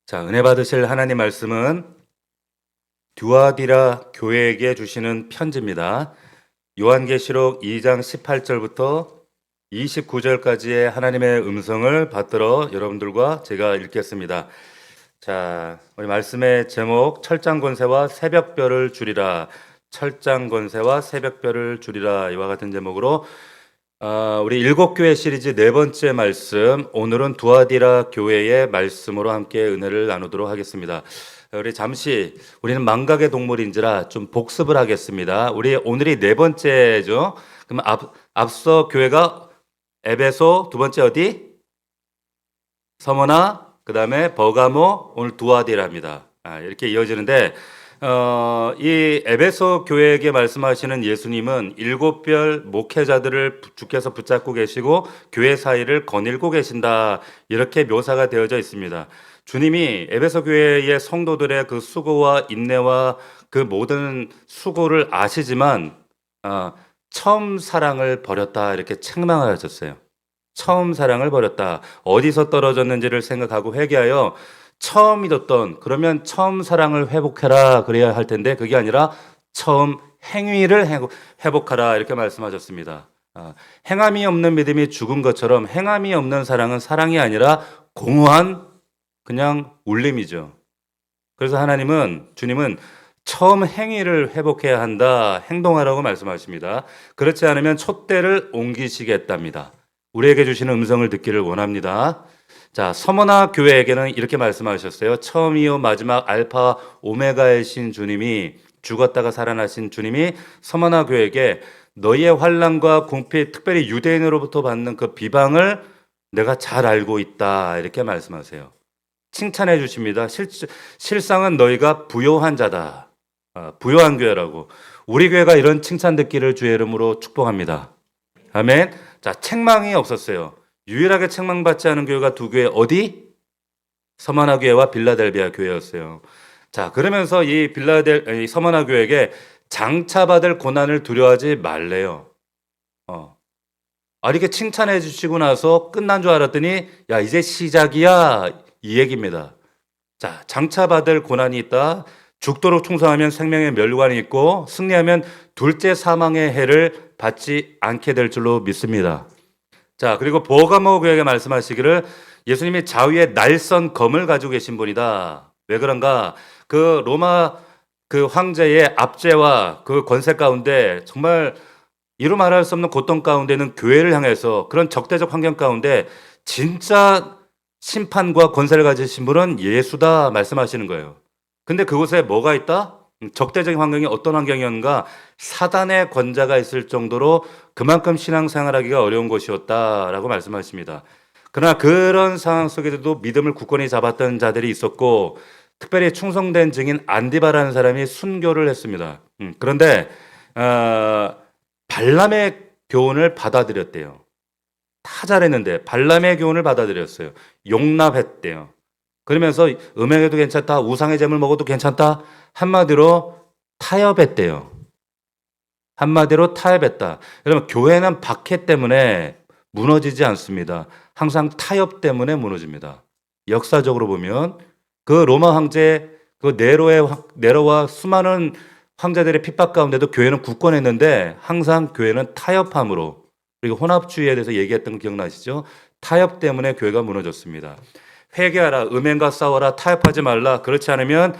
자, 은혜 받으실 하나님 말씀은 듀아디라 교회에게 주시는 편지입니다. 요한계시록 2장 18절부터 29절까지의 하나님의 음성을 받들어 여러분들과 제가 읽겠습니다. 자, 우리 말씀의 제목 철장권세와 새벽별을 줄이라. 철장권세와 새벽별을 줄이라. 이와 같은 제목으로 우리 일곱 교회 시리즈 네 번째 말씀, 오늘은 두아디라 교회의 말씀으로 함께 은혜를 나누도록 하겠습니다. 우리 잠시 우리는 망각의 동물인지라 좀 복습을 하겠습니다. 우리 오늘이 네 번째죠. 그럼 앞서 교회가 에베소, 두 번째 어디? 서머나, 그 다음에 버가모, 오늘 두아디라입니다. 이렇게 이어지는데 이 에베소 교회에게 말씀하시는 예수님은 일곱 별 목회자들을 주께서 붙잡고 계시고 교회 사이를 거닐고 계신다, 이렇게 묘사가 되어져 있습니다. 주님이 에베소 교회의 성도들의 그 수고와 인내와 그 모든 수고를 아시지만 처음 사랑을 버렸다, 이렇게 책망하셨어요. 처음 사랑을 버렸다. 어디서 떨어졌는지를 생각하고 회개하여 처음 믿었던, 그러면 처음 사랑을 회복해라 그래야 할 텐데 그게 아니라 처음 행위를 회복하라, 이렇게 말씀하셨습니다. 행함이 없는 믿음이 죽은 것처럼 행함이 없는 사랑은 사랑이 아니라 공허한 그냥 울림이죠. 그래서 주님은 처음 행위를 회복해야 한다, 행동하라고 말씀하십니다. 그렇지 않으면 촛대를 옮기시겠답니다. 우리에게 주시는 음성을 듣기를 원합니다. 자, 서머나 교회에게는 이렇게 말씀하셨어요. 처음이요 마지막 알파 오메가이신 주님이, 죽었다가 살아나신 주님이 서머나 교회에게 너희의 환난과 궁핍, 특별히 유대인으로부터 받는 그 비방을 내가 잘 알고 있다, 이렇게 말씀하세요. 칭찬해 주십니다. 실상은 너희가 부요한 자다. 부요한 교회라고. 우리 교회가 이런 칭찬 듣기를 주의 이름으로 축복합니다. 아멘. 자, 책망이 없었어요. 유일하게 책망받지 않은 교회가 두 교회, 어디? 서머나 교회와 빌라델비아 교회였어요. 자, 그러면서 이 서머나 교회에게 장차받을 고난을 두려워하지 말래요. 이렇게 칭찬해 주시고 나서 끝난 줄 알았더니 야, 이제 시작이야, 이 얘기입니다. 자, 장차받을 고난이 있다. 죽도록 충성하면 생명의 멸관이 있고 승리하면 둘째 사망의 해를 받지 않게 될 줄로 믿습니다. 자, 그리고 버가모 교회에게 말씀하시기를 예수님이 좌위에 날선 검을 가지고 계신 분이다. 왜 그런가? 그 로마 그 황제의 압제와 그 권세 가운데 정말 이루 말할 수 없는 고통 가운데는 교회를 향해서 그런 적대적 환경 가운데 진짜 심판과 권세를 가지신 분은 예수다 말씀하시는 거예요. 근데 그곳에 뭐가 있다? 적대적인 환경이 어떤 환경이었는가? 사단의 권자가 있을 정도로 그만큼 신앙생활하기가 어려운 곳이었다라고 말씀하십니다. 그러나 그런 상황 속에서도 믿음을 굳건히 잡았던 자들이 있었고, 특별히 충성된 증인 안디바라는 사람이 순교를 했습니다. 그런데 발람의 교훈을 받아들였대요. 다 잘했는데 발람의 교훈을 받아들였어요. 용납했대요. 그러면서 음행해도 괜찮다, 우상의 재물 먹어도 괜찮다, 한마디로 타협했대요. 한마디로 타협했다. 여러분, 교회는 박해 때문에 무너지지 않습니다. 항상 타협 때문에 무너집니다. 역사적으로 보면 그 로마 황제 그 네로와 수많은 황제들의 핍박 가운데도 교회는 굳건했는데 항상 교회는 타협함으로, 그리고 혼합주의에 대해서 얘기했던 거 기억나시죠? 타협 때문에 교회가 무너졌습니다. 회개하라, 음행과 싸워라, 타협하지 말라. 그렇지 않으면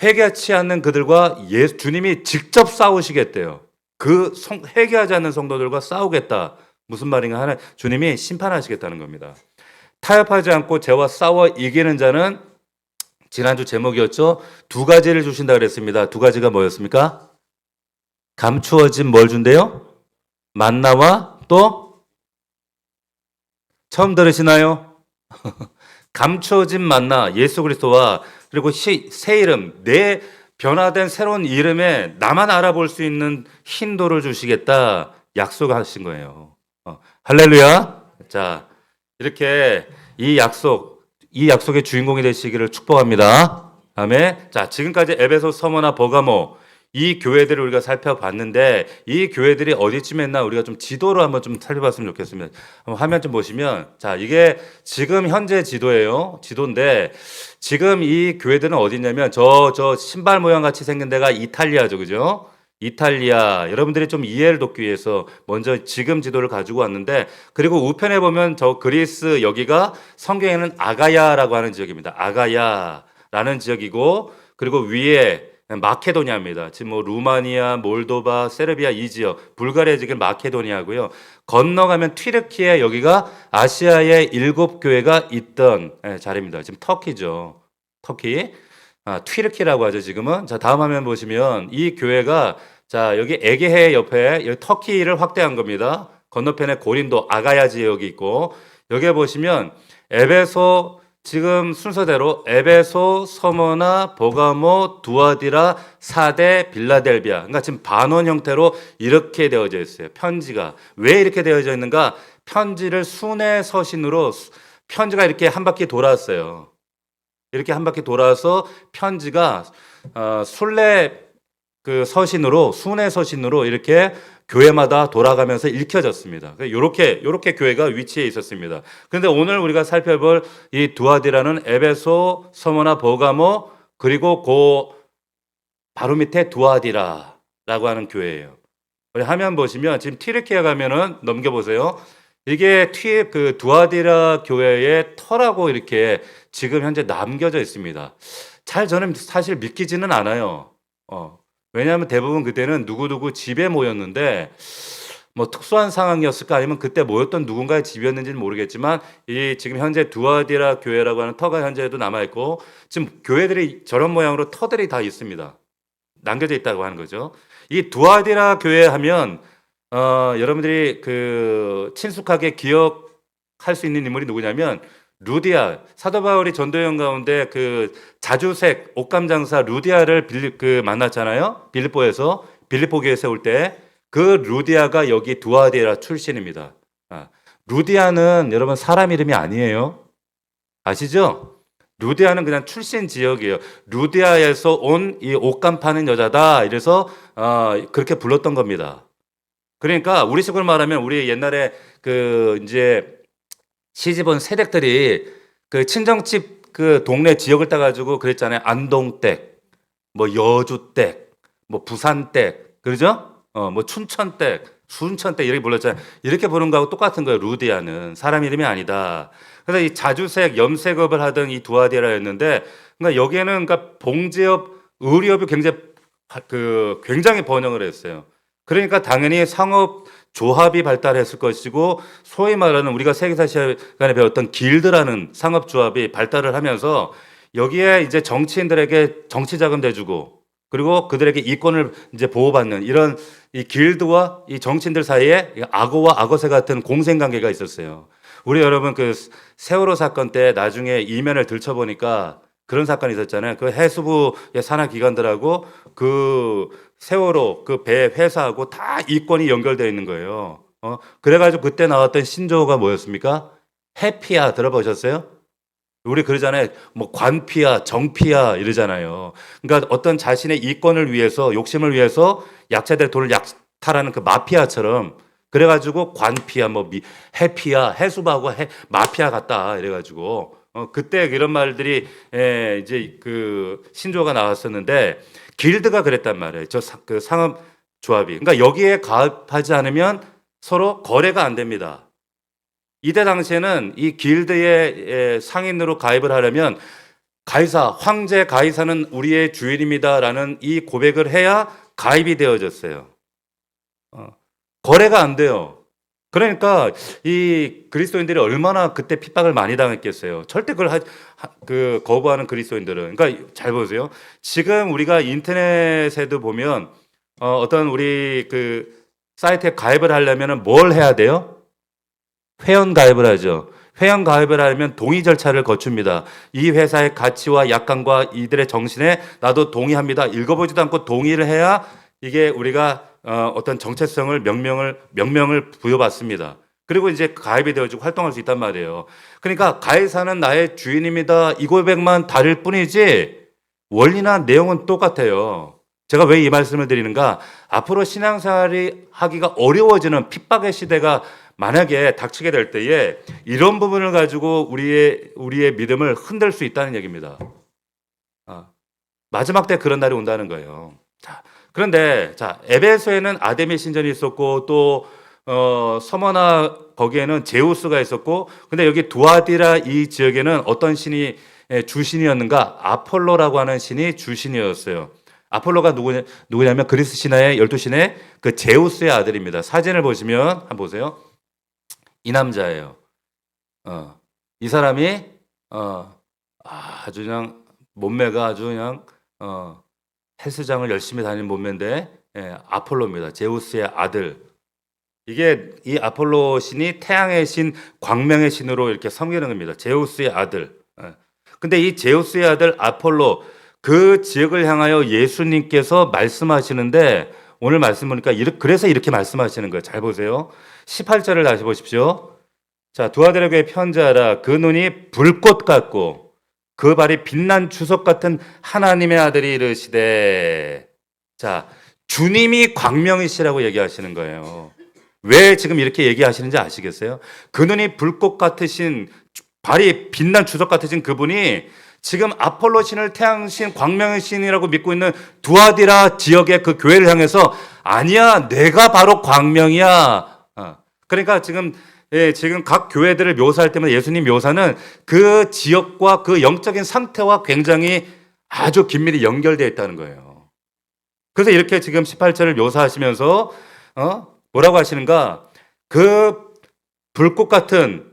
회개하지 않는 그들과 주님이 직접 싸우시겠대요. 회개하지 않는 성도들과 싸우겠다. 무슨 말인가? 주님이 심판하시겠다는 겁니다. 타협하지 않고 죄와 싸워 이기는 자는, 지난주 제목이었죠. 두 가지를 주신다 그랬습니다. 두 가지가 뭐였습니까? 감추어진 뭘 준대요? 만나와 또 처음 들으시나요? 감추어진 만나, 예수 그리스도와, 그리고 새 이름, 내 변화된 새로운 이름에 나만 알아볼 수 있는 힌도를 주시겠다 약속하신 거예요. 할렐루야. 자, 이렇게 이 약속의 주인공이 되시기를 축복합니다. 아멘. 자, 지금까지 에베소, 서머나, 버가모 이 교회들을 우리가 살펴봤는데 이 교회들이 어디쯤에 있나 우리가 좀 지도로 한번 좀 살펴봤으면 좋겠습니다. 한번 화면 좀 보시면 자 이게 지금 현재 지도예요. 지도인데 지금 이 교회들은 어디 있냐면 저 신발 모양 같이 생긴 데가 이탈리아죠. 그죠? 이탈리아 여러분들이 좀 이해를 돕기 위해서 먼저 지금 지도를 가지고 왔는데 그리고 우편에 보면 저 그리스 여기가 성경에는 아가야라고 하는 지역입니다. 아가야라는 지역이고 그리고 위에 마케도니아입니다. 지금 뭐 루마니아, 몰도바, 세르비아 이 지역, 불가리아 지금 마케도니아고요. 건너가면 튀르키예 여기가 아시아의 7교회가 있던 자리입니다. 지금 터키죠. 터키. 튀르키라고 하죠, 지금은. 자, 다음 화면 보시면 이 교회가 자, 여기 에게해 옆에 여기 터키를 확대한 겁니다. 건너편에 고린도 아가야 지역이 있고 여기에 보시면 에베소 지금 순서대로 에베소, 서머나, 버가모, 두아디라, 사대, 빌라델비아. 그러니까 지금 반원 형태로 이렇게 되어져 있어요. 편지가. 왜 이렇게 되어져 있는가? 편지를 순회 서신으로 편지가 이렇게 한 바퀴 돌았어요. 이렇게 한 바퀴 돌아서 편지가 순례 그 서신으로 순회 서신으로 이렇게 교회마다 돌아가면서 읽혀졌습니다. 이렇게 교회가 위치해 있었습니다. 그런데 오늘 우리가 살펴볼 이 두아디라는 에베소, 서머나, 버가모 그리고 바로 밑에 두아디라라고 하는 교회예요. 우리 화면 보시면 지금 튀르키예 가면은 넘겨보세요. 이게 그 두아디라 교회의 터라고 이렇게 지금 현재 남겨져 있습니다. 잘 저는 사실 믿기지는 않아요. 왜냐하면 대부분 그때는 누구누구 집에 모였는데 뭐 특수한 상황이었을까 아니면 그때 모였던 누군가의 집이었는지는 모르겠지만 이 지금 현재 두아디라 교회라고 하는 터가 현재도 남아 있고 지금 교회들이 저런 모양으로 터들이 다 있습니다. 남겨져 있다고 하는 거죠. 이 두아디라 교회 하면 여러분들이 그 친숙하게 기억할 수 있는 인물이 누구냐면 루디아 사도 바울이 전도여행 가운데 그 자주색 옷감 장사 루디아를 만났잖아요. 빌립보 교회 세울 때 그 루디아가 여기 두아디라 출신입니다. 루디아는 여러분 사람 이름이 아니에요. 아시죠? 루디아는 그냥 출신 지역이에요. 루디아에서 온 이 옷감 파는 여자다. 이래서 그렇게 불렀던 겁니다. 그러니까 우리식으로 말하면 우리 옛날에 그 이제 시집 온 새댁들이 그 친정집 그 동네 지역을 따가지고 그랬잖아요. 안동댁, 뭐 여주댁, 뭐 부산댁, 그러죠? 뭐 춘천댁, 순천댁 이렇게 불렀잖아요. 이렇게 부른 거하고 똑같은 거예요. 루디아는 사람 이름이 아니다. 그래서 이 자주색, 염색업을 하던 이 두아디라였는데, 그러니까 여기에는 그러니까 봉제업, 의류업이 굉장히 번영을 했어요. 그러니까 당연히 상업 조합이 발달했을 것이고 소위 말하는 우리가 세계사 시간에 배웠던 길드라는 상업 조합이 발달을 하면서 여기에 이제 정치인들에게 정치 자금 대주고 그리고 그들에게 이권을 이제 보호받는 이런 이 길드와 이 정치인들 사이에 악어와 악어새 같은 공생 관계가 있었어요. 우리 여러분 그 세월호 사건 때 나중에 이면을 들춰보니까 그런 사건이 있었잖아요. 그 해수부의 산하 기관들하고 그 세월호 그 배 회사하고 다 이권이 연결되어 있는 거예요. 그래가지고 그때 나왔던 신조어가 뭐였습니까? 해피야 들어보셨어요? 우리 그러잖아요. 뭐 관피야, 정피야 이러잖아요. 그러니까 어떤 자신의 이권을 위해서 욕심을 위해서 약자들의 돈을 약탈하는 그 마피아처럼 그래가지고 관피야, 뭐 해피야, 해수부하고 마피아 같다 이래가지고 그때 이런 말들이 이제 그 신조어가 나왔었는데 길드가 그랬단 말이에요. 그 상업 조합이. 그러니까 여기에 가입하지 않으면 서로 거래가 안 됩니다. 이때 당시에는 이 길드의 상인으로 가입을 하려면 가이사, 황제 가이사는 우리의 주인입니다라는 이 고백을 해야 가입이 되어졌어요. 거래가 안 돼요. 그러니까 이 그리스도인들이 얼마나 그때 핍박을 많이 당했겠어요. 절대 그걸 거부하는 그리스도인들은. 그러니까 잘 보세요. 지금 우리가 인터넷에도 보면 어떤 우리 그 사이트에 가입을 하려면 뭘 해야 돼요? 회원 가입을 하죠. 회원 가입을 하려면 동의 절차를 거칩니다. 이 회사의 가치와 약관과 이들의 정신에 나도 동의합니다. 읽어보지도 않고 동의를 해야 이게 우리가 어떤 정체성을 명명을 부여받습니다. 그리고 이제 가입이 되어지고 활동할 수 있단 말이에요. 그러니까 가이사는 나의 주인입니다. 이 고백만 다를 뿐이지 원리나 내용은 똑같아요. 제가 왜 이 말씀을 드리는가? 앞으로 신앙생활이 하기가 어려워지는 핍박의 시대가 만약에 닥치게 될 때에 이런 부분을 가지고 우리의 믿음을 흔들 수 있다는 얘기입니다. 마지막 때 그런 날이 온다는 거예요. 자, 그런데 자, 에베소에는 아데미 신전이 있었고 또 서머나 거기에는 제우스가 있었고, 근데 여기 두아디라 이 지역에는 어떤 신이 주신이었는가? 아폴로라고 하는 신이 주신이었어요. 아폴로가 누구냐면 그리스 신화의 12신의 그 제우스의 아들입니다. 사진을 보시면 한번 보세요. 이 남자예요. 이 사람이 아주 그냥 몸매가 아주 그냥 헬스장을 열심히 다니는 몸매인데 아폴로입니다. 제우스의 아들. 이게 이 아폴로 신이 태양의 신, 광명의 신으로 이렇게 섬기는 겁니다. 제우스의 아들. 근데 이 제우스의 아들 아폴로 그 지역을 향하여 예수님께서 말씀하시는데 오늘 말씀 보니까 그래서 이렇게 말씀하시는 거예요. 잘 보세요. 18절을 다시 보십시오. 자, 두아디라 편지하라. 그 눈이 불꽃 같고 그 발이 빛난 주석 같은 하나님의 아들이 이르시되. 자, 주님이 광명이시라고 얘기하시는 거예요. 왜 지금 이렇게 얘기하시는지 아시겠어요? 그 눈이 불꽃 같으신, 발이 빛난 주석 같으신 그분이 지금 아폴로 신을 태양신, 광명의 신이라고 믿고 있는 두아디라 지역의 그 교회를 향해서 아니야, 내가 바로 광명이야. 그러니까 지금 각 교회들을 묘사할 때마다 예수님 묘사는 그 지역과 그 영적인 상태와 굉장히 아주 긴밀히 연결되어 있다는 거예요. 그래서 이렇게 지금 18절을 묘사하시면서 뭐라고 하시는가? 그 불꽃 같은,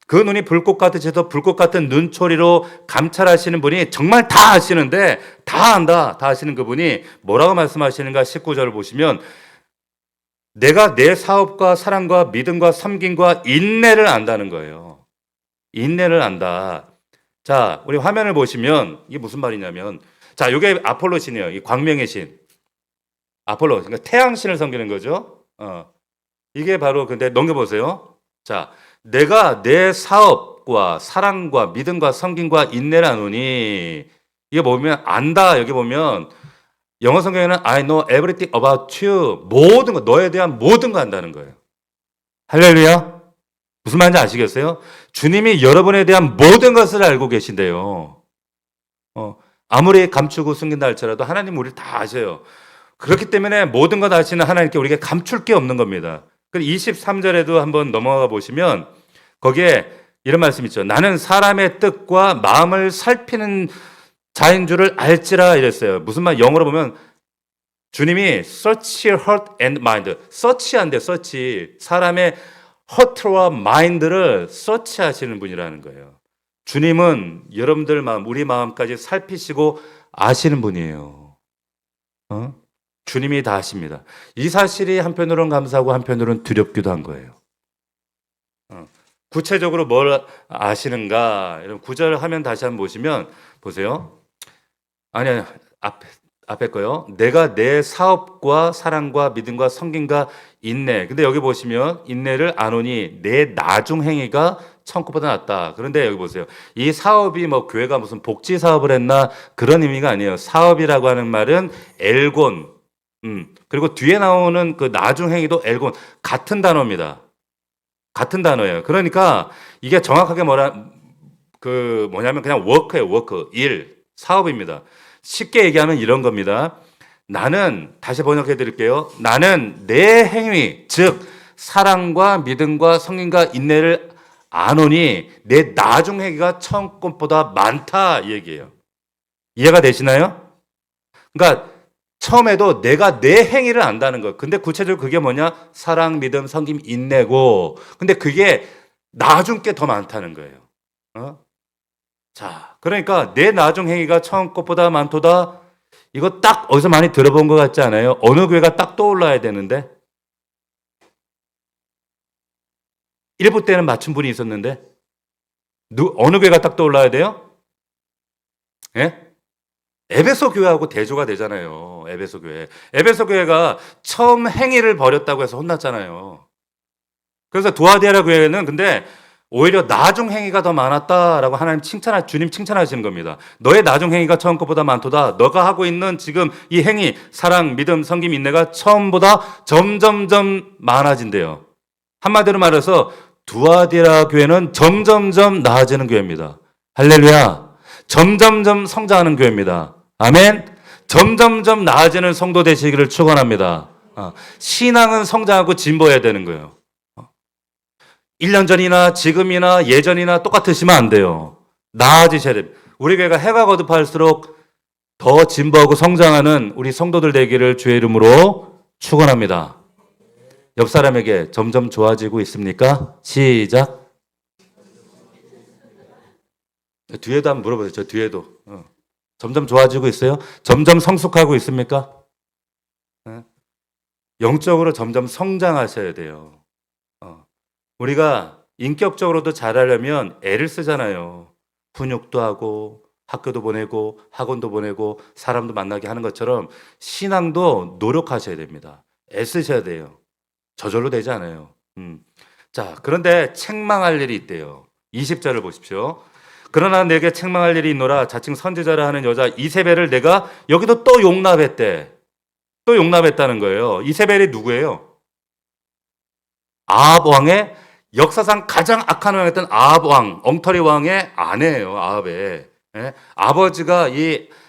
그 눈이 불꽃 같으셔서 불꽃 같은 눈초리로 감찰하시는 분이 정말 다 아시는데, 다 안다, 다 아시는 그분이 뭐라고 말씀하시는가? 19절을 보시면 내가 내 사업과 사랑과 믿음과 섬김과 인내를 안다는 거예요. 인내를 안다. 자, 우리 화면을 보시면 이게 무슨 말이냐면, 자, 이게 아폴로 신이에요. 이 광명의 신. 아폴로, 그러니까 태양신을 섬기는 거죠. 이게 바로, 근데 넘겨보세요. 자, 내가 내 사업과 사랑과 믿음과 섬김과 인내를 아노니, 이게 보면 안다. 여기 보면 영어 성경에는 I know everything about you. 모든 거, 너에 대한 모든 거 안다는 거예요. 할렐루야. 무슨 말인지 아시겠어요? 주님이 여러분에 대한 모든 것을 알고 계신데요. 아무리 감추고 숨긴다 할지라도 하나님 우리를 다 아셔요. 그렇기 때문에 모든 것 아시는 하나님께 우리가 감출 게 없는 겁니다. 23절에도 한번 넘어가 보시면 거기에 이런 말씀 있죠. 나는 사람의 뜻과 마음을 살피는 자인 줄을 알지라 이랬어요. 무슨 말? 영어로 보면 주님이 search your heart and mind. 서치한대, 서치. 사람의 heart와 mind를 서치하시는 분이라는 거예요. 주님은 여러분들 마음, 우리 마음까지 살피시고 아시는 분이에요. 주님이 다 아십니다. 이 사실이 한편으로는 감사하고 한편으로는 두렵기도 한 거예요. 구체적으로 뭘 아시는가? 이런 구절 화면 다시 한번 보시면 보세요. 아니 앞에 거요. 내가 내 사업과 사랑과 믿음과 섬김과 인내. 근데 여기 보시면 인내를 아노니 내 나중 행위가 천국보다 낫다. 그런데 여기 보세요. 이 사업이 뭐 교회가 무슨 복지 사업을 했나 그런 의미가 아니에요. 사업이라고 하는 말은 엘곤. 그리고 뒤에 나오는 그 나중 행위도 엘곤 같은 단어입니다. 같은 단어예요. 그러니까 이게 정확하게 뭐냐면 그냥 워크예요. 워크, 일, 사업입니다. 쉽게 얘기하면 이런 겁니다. 나는 다시 번역해 드릴게요. 나는 내 행위, 즉 사랑과 믿음과 성인과 인내를 아노니 내 나중 행위가 천국보다 많다 이 얘기예요. 이해가 되시나요? 그러니까 처음에도 내가 내 행위를 안다는 거. 근데 구체적으로 그게 뭐냐? 사랑, 믿음, 섬김, 인내고. 근데 그게 나중 게 더 많다는 거예요. 자, 그러니까 내 나중 행위가 처음 것보다 많도다. 이거 딱 어디서 많이 들어본 것 같지 않아요? 어느 교회가 딱 떠올라야 되는데. 일부 때는 맞춘 분이 있었는데. 어느 교회가 딱 떠올라야 돼요? 예? 에베소 교회하고 대조가 되잖아요. 에베소 교회. 에베소 교회가 처음 행위를 벌였다고 해서 혼났잖아요. 그래서 두아디라 교회는 근데 오히려 나중 행위가 더 많았다라고 하나님 주님 칭찬하시는 겁니다. 너의 나중 행위가 처음 것보다 많도다. 너가 하고 있는 지금 이 행위, 사랑, 믿음, 섬김, 인내가 처음보다 점점점 많아진대요. 한마디로 말해서 두아디라 교회는 점점점 나아지는 교회입니다. 할렐루야. 점점점 성장하는 교회입니다. 아멘. 점점점 나아지는 성도 되시기를 축원합니다. 신앙은 성장하고 진보해야 되는 거예요. 1년 전이나 지금이나 예전이나 똑같으시면 안 돼요. 나아지셔야 됩니다. 우리 교회가 해가 거듭할수록 더 진보하고 성장하는 우리 성도들 되기를 주의 이름으로 축원합니다. 옆 사람에게 점점 좋아지고 있습니까? 시작. 뒤에도 한번 물어보세요. 저 뒤에도. 점점 좋아지고 있어요? 점점 성숙하고 있습니까? 영적으로 점점 성장하셔야 돼요. 우리가 인격적으로도 잘하려면 애를 쓰잖아요. 훈육도 하고 학교도 보내고 학원도 보내고 사람도 만나게 하는 것처럼 신앙도 노력하셔야 됩니다. 애쓰셔야 돼요. 저절로 되지 않아요. 자, 그런데 책망할 일이 있대요. 20절을 보십시오. 그러나 내게 책망할 일이 있노라. 자칭 선지자라 하는 여자 이세벨을 내가 여기도 또 용납했대. 또 용납했다는 거예요. 이세벨이 누구예요? 아합 왕의 역사상 가장 악한 왕이었던 아합 왕, 엉터리 왕의 아내예요. 아합의. 예? 아버지가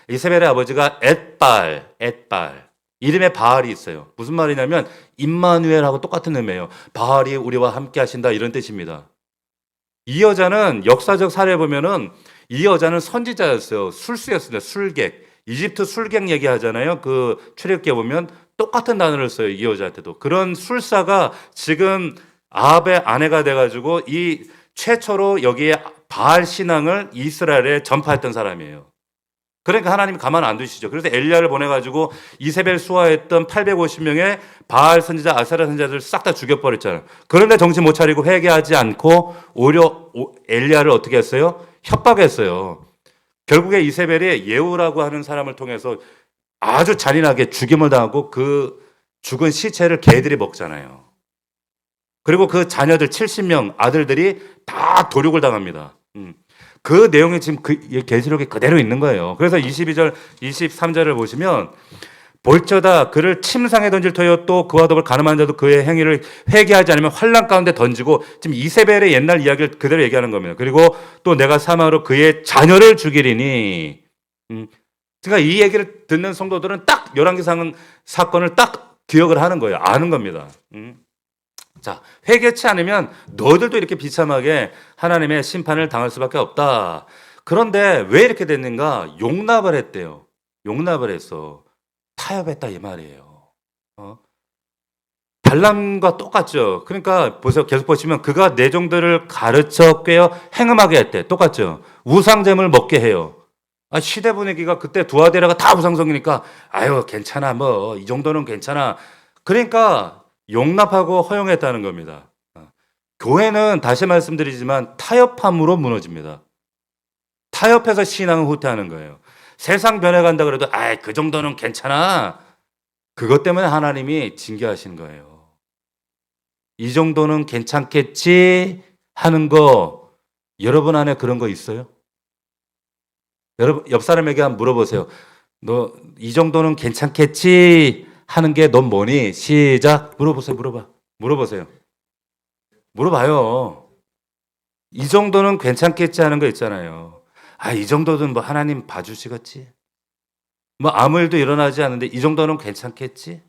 이세벨의 아버지가 엣발. 이름에 바알이 있어요. 무슨 말이냐면 임마누엘하고 똑같은 의미예요. 바알이 우리와 함께 하신다 이런 뜻입니다. 이 여자는 역사적 사례 보면은 이 여자는 선지자였어요. 술수였습니다. 술객. 이집트 술객 얘기하잖아요. 그 출애굽기에 보면 똑같은 단어를 써요. 이 여자한테도. 그런 술사가 지금 아합의 아내가 돼가지고 이 최초로 여기에 바알 신앙을 이스라엘에 전파했던 사람이에요. 그러니까 하나님이 가만 안 두시죠. 그래서 엘리야를 보내가지고 이세벨 수하했던 850명의 바알 선지자, 아세라 선지자들 싹 다 죽여버렸잖아요. 그런데 정신 못 차리고 회개하지 않고 오히려 엘리야를 어떻게 했어요? 협박했어요. 결국에 이세벨이 예후라고 하는 사람을 통해서 아주 잔인하게 죽임을 당하고 그 죽은 시체를 개들이 먹잖아요. 그리고 그 자녀들 70명 아들들이 다 도륙을 당합니다. 그 내용이 지금 계시록에 그대로 있는 거예요. 그래서 22절, 23절을 보시면 볼저다 그를 침상에 던질 터여 또 그와 더불어 가늠한 자도 그의 행위를 회개하지 않으면 환난 가운데 던지고 지금 이세벨의 옛날 이야기를 그대로 얘기하는 겁니다. 그리고 또 내가 사망으로 그의 자녀를 죽이리니 그러니까 이 얘기를 듣는 성도들은 딱 열왕기상 사건을 딱 기억을 하는 거예요. 아는 겁니다. 자, 회개치 않으면 너희들도 이렇게 비참하게 하나님의 심판을 당할 수밖에 없다. 그런데 왜 이렇게 됐는가? 용납을 했대요. 용납을 했어. 타협했다 이 말이에요. 발람과 똑같죠. 그러니까 보세요. 계속 보시면 그가 내종들을 가르쳐 꿰어 행음하게 했대. 똑같죠. 우상잼을 먹게 해요. 시대 분위기가 그때 두아데라가 다 우상성이니까 아유 괜찮아 뭐 이 정도는 괜찮아. 그러니까 용납하고 허용했다는 겁니다. 교회는 다시 말씀드리지만 타협함으로 무너집니다. 타협해서 신앙을 후퇴하는 거예요. 세상 변해간다 그래도 그 정도는 괜찮아. 그것 때문에 하나님이 징계하시는 거예요. 이 정도는 괜찮겠지 하는 거 여러분 안에 그런 거 있어요? 여러분 옆 사람에게 한번 물어보세요. 너 이 정도는 괜찮겠지 하는 게 넌 뭐니? 시작. 물어보세요. 물어봐요. 이 정도는 괜찮겠지 하는 거 있잖아요. 이 정도는 뭐 하나님 봐주시겠지? 뭐 아무 일도 일어나지 않는데 이 정도는 괜찮겠지?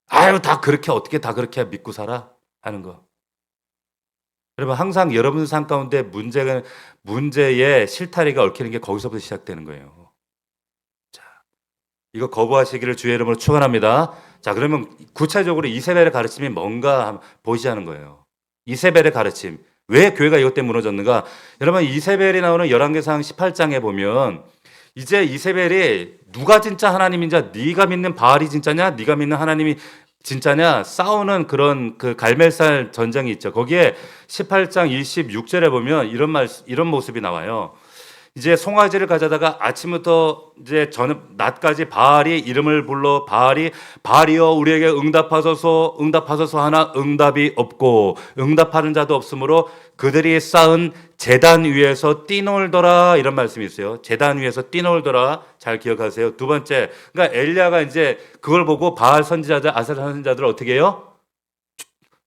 다 그렇게 어떻게 다 그렇게 믿고 살아? 하는 거. 여러분 항상 여러분 삶 가운데 문제의 실타리가 얽히는 게 거기서부터 시작되는 거예요. 이거 거부하시기를 주의 이름으로 축원합니다. 자, 그러면 구체적으로 이세벨의 가르침이 뭔가 보시자는 거예요. 이세벨의 가르침. 왜 교회가 이것 때문에 무너졌는가? 여러분 이세벨이 나오는 열왕기상 18장에 보면 이제 이세벨이 누가 진짜 하나님인지 네가 믿는 바알이 진짜냐? 네가 믿는 하나님이 진짜냐? 싸우는 그런 그 갈멜살 전쟁이 있죠. 거기에 18장 26절에 보면 이런 모습이 나와요. 이제 송아지를 가져다가 아침부터 이제 저녁 낮까지 바알이 이름을 불러 바알이여 우리에게 응답하소서 하나 응답이 없고 응답하는 자도 없으므로 그들이 쌓은 제단 위에서 뛰놀더라 이런 말씀이 있어요. 제단 위에서 뛰놀더라 잘 기억하세요. 두 번째, 그러니까 엘리야가 이제 그걸 보고 바알 선지자들 아세라 선지자들을 어떻게 해요?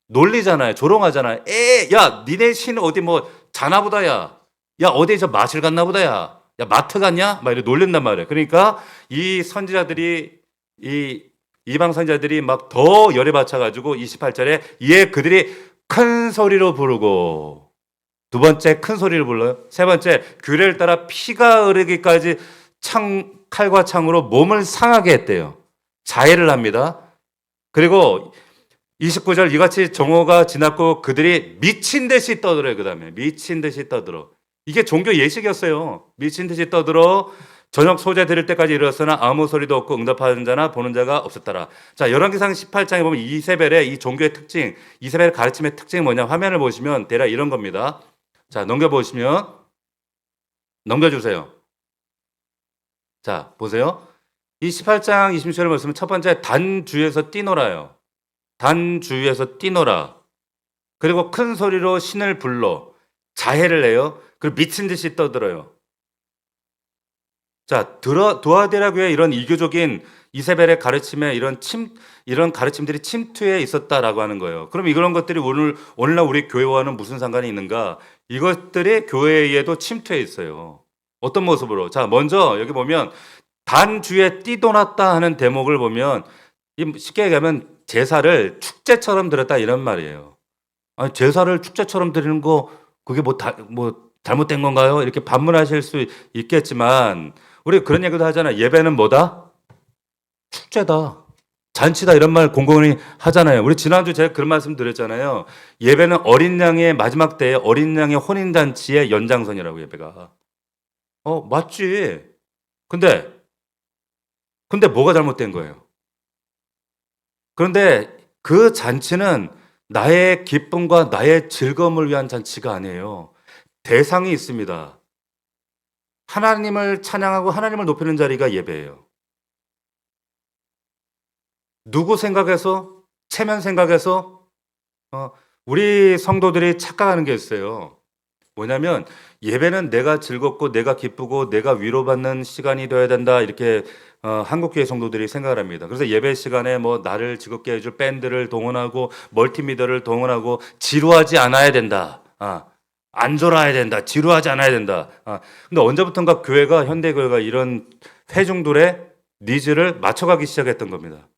놀리잖아요. 조롱하잖아요. 야, 니네 신 어디 뭐 자나보다 야. 야, 어디서 마실 갔나 보다 야. 야, 마트 갔냐? 막 이렇게 놀린단 말이에요. 그러니까 이 선지자들이 이 이방 선지자들이 막 더 열에 받쳐 가지고 28절에 이에 그들이 큰 소리로 부르고 두 번째 큰 소리를 불러요. 세 번째 규례를 따라 피가 흐르기까지 칼과 창으로 몸을 상하게 했대요. 자해를 합니다. 그리고 29절 이같이 정오가 지났고 그들이 미친 듯이 떠들어요. 그 다음에 미친 듯이 떠들어. 이게 종교 예식이었어요. 미친 듯이 떠들어 저녁 소재 드릴 때까지 이르렀으나 아무 소리도 없고 응답하는 자나 보는 자가 없었더라. 자, 열왕기상 18장에 보면 이세벨의 이 종교의 특징, 이세벨 가르침의 특징이 뭐냐? 화면을 보시면 대략 이런 겁니다. 자, 넘겨보시면 넘겨주세요. 자, 보세요. 이 18장 26절을 보시면 첫 번째 단주에서 뛰놀아요. 단주에서 뛰노라. 그리고 큰 소리로 신을 불러 자해를 해요. 그리고 미친 듯이 떠들어요. 자, 두아데라 교회 이런 이교적인 이세벨의 가르침에 이런 가르침들이 침투해 있었다라고 하는 거예요. 그럼 이런 것들이 오늘날 우리 교회와는 무슨 상관이 있는가? 이것들이 교회에도 침투해 있어요. 어떤 모습으로? 자, 먼저 여기 보면 단주에 뛰도났다 하는 대목을 보면 쉽게 얘기하면 제사를 축제처럼 드렸다 이런 말이에요. 아니, 제사를 축제처럼 드리는 거 그게 뭐 잘못된 건가요? 이렇게 반문하실 수 있겠지만 우리 그런 얘기도 하잖아요. 예배는 뭐다? 축제다. 잔치다 이런 말 공공연히 하잖아요. 우리 지난주 제가 그런 말씀 드렸잖아요. 예배는 어린 양의 마지막 때에 어린 양의 혼인 잔치의 연장선이라고 예배가. 맞지. 근데 뭐가 잘못된 거예요? 그런데 그 잔치는 나의 기쁨과 나의 즐거움을 위한 잔치가 아니에요. 대상이 있습니다. 하나님을 찬양하고 하나님을 높이는 자리가 예배예요. 누구 생각해서? 체면 생각해서? 우리 성도들이 착각하는 게 있어요. 뭐냐면 예배는 내가 즐겁고 내가 기쁘고 내가 위로받는 시간이 되어야 된다 이렇게 한국교회 성도들이 생각을 합니다. 그래서 예배 시간에 뭐 나를 즐겁게 해줄 밴드를 동원하고 멀티미디어를 동원하고 지루하지 않아야 된다. 안 졸아야 된다. 지루하지 않아야 된다. 근데 언제부턴가 교회가 현대교회가 이런 회중들의 니즈를 맞춰가기 시작했던 겁니다.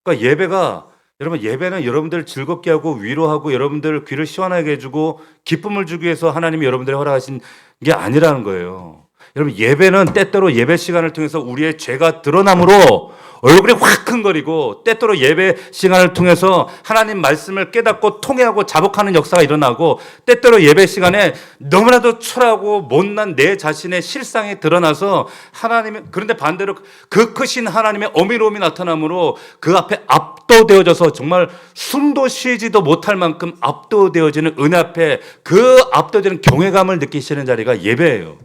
그러니까 예배는 여러분들 즐겁게 하고 위로하고 여러분들 귀를 시원하게 해주고 기쁨을 주기 위해서 하나님이 여러분들이 허락하신 게 아니라는 거예요. 여러분 예배는 때때로 예배 시간을 통해서 우리의 죄가 드러나므로 얼굴이 화끈거리고 때때로 예배 시간을 통해서 하나님 말씀을 깨닫고 통회하고 자복하는 역사가 일어나고 때때로 예배 시간에 너무나도 초라하고 못난 내 자신의 실상이 드러나서 그런데 반대로 그 크신 하나님의 어미로움이 나타나므로 그 앞에 압도되어져서 정말 숨도 쉬지도 못할 만큼 압도되어지는 은혜 앞에 그 압도되는 경외감을 느끼시는 자리가 예배예요.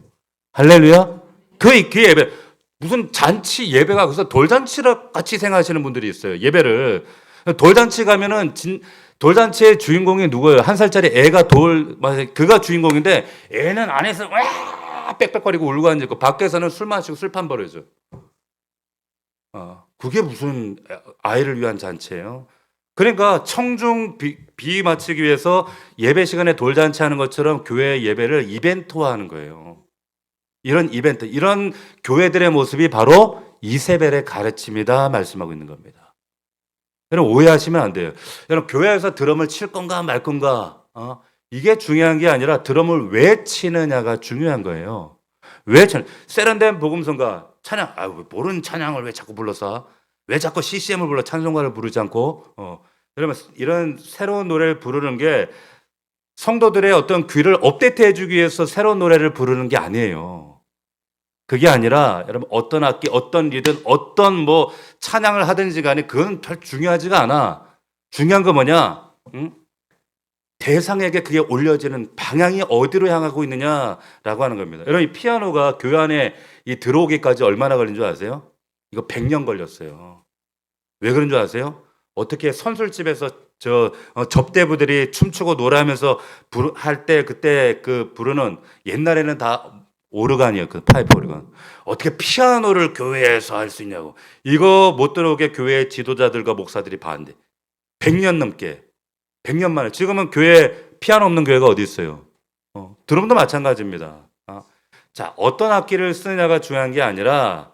할렐루야. 그 예배 무슨 잔치 예배가 그래서 돌잔치를 같이 생각하시는 분들이 있어요. 예배를 돌잔치 가면은 돌잔치의 주인공이 누구예요? 1살짜리 애가 그가 주인공인데 애는 안에서 와 빽빽거리고 울고 앉고 밖에서는 술 마시고 술판 벌어져. 그게 무슨 아이를 위한 잔치예요? 그러니까 청중 비 맞추기 위해서 예배 시간에 돌잔치 하는 것처럼 교회 예배를 이벤트화하는 거예요. 이런 이벤트, 이런 교회들의 모습이 바로 이세벨의 가르침이다 말씀하고 있는 겁니다. 여러분 오해하시면 안 돼요. 여러분 교회에서 드럼을 칠 건가 말 건가 이게 중요한 게 아니라 드럼을 왜 치느냐가 중요한 거예요. 왜 세련된 복음성가 찬양, 모르는 찬양을 왜 자꾸 불러서 왜 자꾸 CCM을 불러 찬송가를 부르지 않고 여러분 이런 새로운 노래를 부르는 게 성도들의 어떤 귀를 업데이트 해주기 위해서 새로운 노래를 부르는 게 아니에요. 그게 아니라 여러분 어떤 악기, 어떤 리듬, 어떤 뭐 찬양을 하든지 간에 그건 별 중요하지가 않아. 중요한 거 뭐냐? 대상에게 그게 올려지는 방향이 어디로 향하고 있느냐라고 하는 겁니다. 여러분, 이 피아노가 교회 안에 이 들어오기까지 얼마나 걸린 줄 아세요? 이거 100년 걸렸어요. 왜 그런 줄 아세요? 어떻게 선술집에서 접대부들이 춤추고 노래하면서 할 때 그때 그 부르는, 옛날에는 다 오르간이었거든, 파이프 오르간. 어떻게 피아노를 교회에서 할 수 있냐고. 이거 못 들어오게 교회 지도자들과 목사들이 반대. 100년 넘게. 100년 만에. 지금은 교회 피아노 없는 교회가 어디 있어요? 드럼도 마찬가지입니다. 자, 어떤 악기를 쓰느냐가 중요한 게 아니라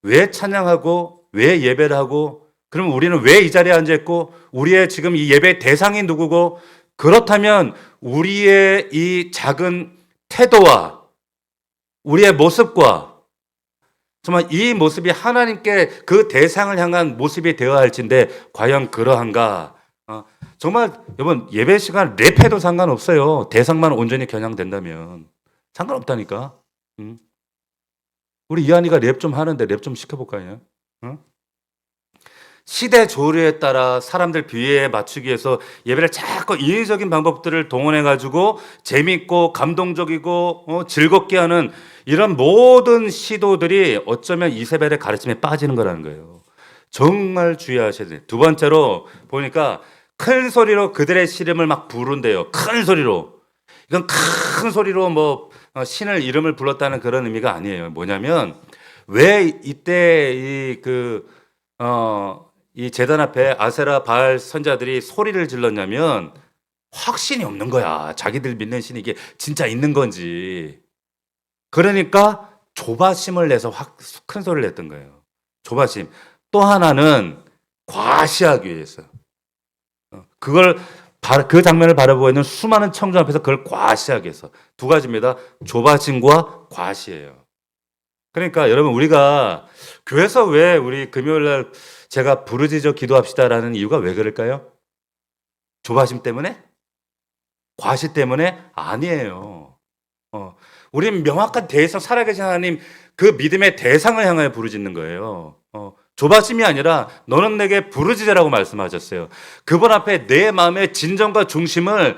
왜 찬양하고 왜 예배를 하고, 그럼 우리는 왜 이 자리에 앉아 있고, 우리의 지금 이 예배 대상이 누구고, 그렇다면 우리의 이 작은 태도와 우리의 모습과 정말 이 모습이 하나님께 그 대상을 향한 모습이 되어야 할진데 과연 그러한가? 정말 여러분, 예배 시간 랩해도 상관없어요. 대상만 온전히 겨냥된다면 상관없다니까. 우리 이한이가 랩 좀 하는데 랩 좀 시켜볼까요? 시대 조류에 따라 사람들 비위에 맞추기 위해서 예배를 자꾸 인위적인 방법들을 동원해 가지고 재밌고 감동적이고 즐겁게 하는 이런 모든 시도들이 어쩌면 이세벨의 가르침에 빠지는 거라는 거예요. 정말 주의하셔야 돼요. 두 번째로 보니까 큰 소리로 그들의 시름을 막 부른대요. 큰 소리로. 이건 큰 소리로 뭐 신을 이름을 불렀다는 그런 의미가 아니에요. 뭐냐면 왜 이때 이 제단 앞에 아세라 바알 선자들이 소리를 질렀냐면 확신이 없는 거야. 자기들 믿는 신이 이게 진짜 있는 건지. 그러니까 조바심을 내서 확 큰 소리를 냈던 거예요. 조바심. 또 하나는 과시하기 위해서. 그걸 그 장면을 바라보고 있는 수많은 청중 앞에서 그걸 과시하기 위해서. 두 가지입니다. 조바심과 과시예요. 그러니까 여러분, 우리가 교회에서 왜 우리 금요일 날 제가 부르짖어 기도합시다라는 이유가 왜 그럴까요? 조바심 때문에? 과시 때문에? 아니에요. 우린 명확한 대상, 살아계신 하나님 그 믿음의 대상을 향하여 부르짖는 거예요. 조바심이 아니라 너는 내게 부르짖으라고 말씀하셨어요. 그분 앞에 내 마음의 진정과 중심을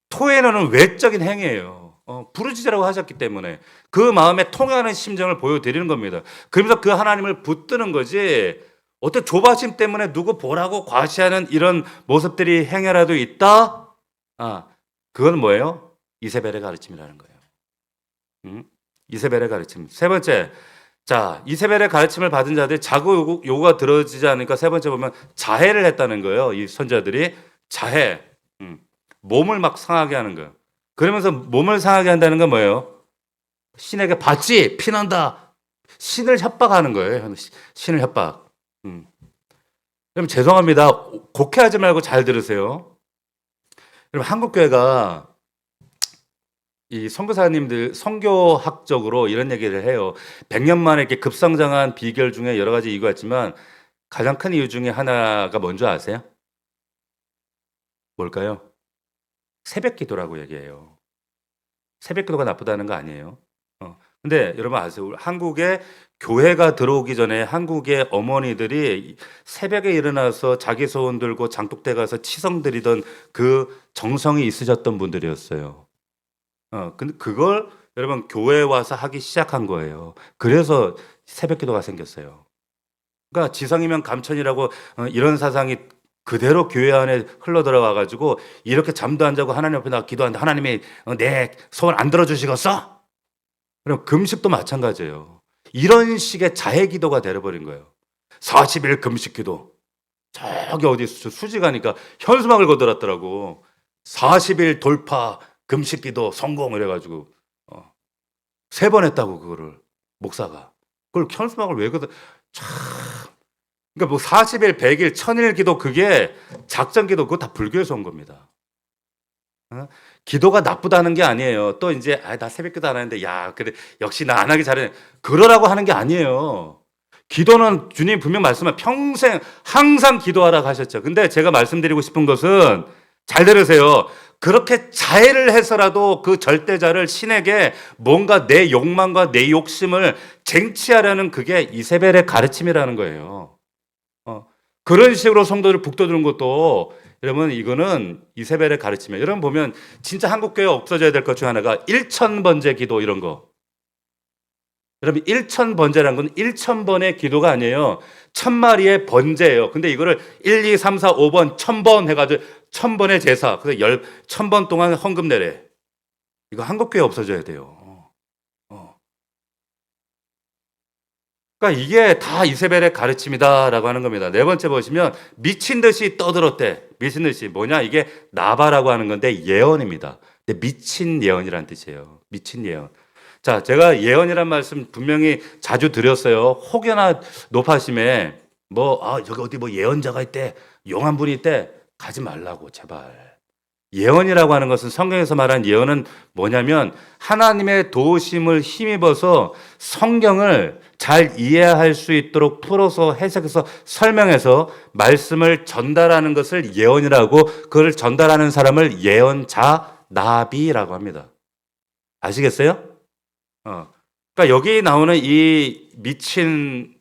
토해내는 외적인 행위예요. 부르짖으라고 하셨기 때문에 그 마음에 통하는 심정을 보여드리는 겁니다. 그러면서 그 하나님을 붙드는 거지, 어떤 조바심 때문에 누구 보라고 과시하는 이런 모습들이 행여라도 있다? 그건 뭐예요? 이세벨의 가르침이라는 거예요. 이세벨의 가르침. 세 번째, 자, 이세벨의 가르침을 받은 자들이 자고 요구가 들어지지 않으니까 세 번째 보면 자해를 했다는 거예요. 이 선자들이 자해, 몸을 막 상하게 하는 거예요. 그러면서 몸을 상하게 한다는 건 뭐예요? 신에게 받지, 피난다. 신을 협박하는 거예요. 신을 협박. 여러분, 죄송합니다. 곡해하지 말고 잘 들으세요. 여러분, 한국교회가 이 선교사님들 선교학적으로 이런 얘기를 해요. 100년 만에 이렇게 급성장한 비결 중에 여러 가지 이유가 있지만 가장 큰 이유 중에 하나가 뭔지 아세요? 뭘까요? 새벽 기도라고 얘기해요. 새벽 기도가 나쁘다는 거 아니에요. 근데 여러분 아세요? 한국에 교회가 들어오기 전에 한국의 어머니들이 새벽에 일어나서 자기 소원 들고 장독대 가서 치성 드리던 그 정성이 있으셨던 분들이었어요. 근데 그걸 여러분 교회에 와서 하기 시작한 거예요. 그래서 새벽 기도가 생겼어요. 그러니까 지성이면 감천이라고 이런 사상이 그대로 교회 안에 흘러 들어와 가지고 이렇게 잠도 안 자고 하나님 앞에 나 기도하는데 하나님이 내 소원 안 들어주시겠어? 그럼 금식도 마찬가지예요. 이런 식의 자해 기도가 되어버린 거예요. 40일 금식 기도. 저기 어디 수지 가니까 현수막을 거들었더라고. 40일 돌파 금식 기도 성공 이래가지고 3번 했다고 그거를 목사가. 그걸 현수막을 왜 거들? 참. 그러니까 뭐 40일, 100일, 1000일 기도 그게 작전 기도 그거 다 불교에서 온 겁니다. 기도가 나쁘다는 게 아니에요. 또 이제 나 새벽 기도 안 하는데 야 그래 역시 나 안 하기 잘해 그러라고 하는 게 아니에요. 기도는 주님 분명 말씀하 평생 항상 기도하라고 하셨죠. 근데 제가 말씀드리고 싶은 것은 잘 들으세요. 그렇게 자해를 해서라도 그 절대자를 신에게 뭔가 내 욕망과 내 욕심을 쟁취하려는 그게 이세벨의 가르침이라는 거예요. 그런 식으로 성도를 북돋우는 것도 여러분 이거는 이세벨의 가르침이에요. 여러분 보면 진짜 한국교회 없어져야 될 것 중 하나가 1000번째 기도 이런 거. 여러분 1000번째란 건 1000번의 기도가 아니에요. 1000마리의 번제예요. 근데 이거를 1, 2, 3, 4, 5번 1000번 해가지고 1000번의 제사. 그래서 1000번 동안 헌금 내래. 이거 한국교회 없어져야 돼요. 그러니까 이게 다 이세벨의 가르침이다라고 하는 겁니다. 네 번째 보시면 미친 듯이 떠들었대. 미친 듯이 뭐냐? 이게 나바라고 하는 건데 예언입니다. 근데 미친 예언이란 뜻이에요. 미친 예언. 자, 제가 예언이란 말씀 분명히 자주 드렸어요. 혹여나 높아심에 여기 어디 뭐 예언자가 있대, 용한 분이 있대, 가지 말라고 제발. 예언이라고 하는 것은 성경에서 말한 예언은 뭐냐면 하나님의 도우심을 힘입어서 성경을 잘 이해할 수 있도록 풀어서 해석해서 설명해서 말씀을 전달하는 것을 예언이라고, 그걸 전달하는 사람을 예언자, 나비라고 합니다. 아시겠어요? 그러니까 여기 나오는 이 미친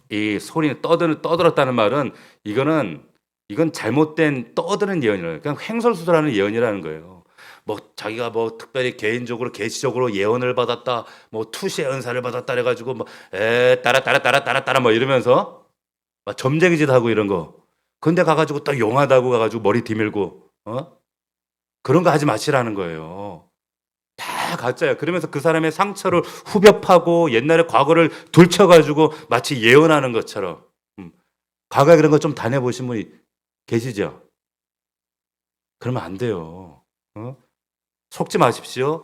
이 소리 떠들었다는 말은 이건 잘못된 떠드는 예언이라는, 그냥 횡설수설하는 예언이라는 거예요. 뭐 자기가 뭐 특별히 개인적으로 계시적으로 예언을 받았다, 뭐 투시의 은사를 받았다 해가지고 따라 뭐 이러면서 막 점쟁이 짓 하고 이런 거. 근데 가가지고 또 용하다고 가가지고 머리 디밀고 그런 거 하지 마시라는 거예요. 다 가짜야. 그러면서 그 사람의 상처를 후벼 파고 옛날의 과거를 들춰가지고 마치 예언하는 것처럼. 과거에 그런 거 좀 다녀보신 분이 계시죠? 그러면 안 돼요. 속지 마십시오.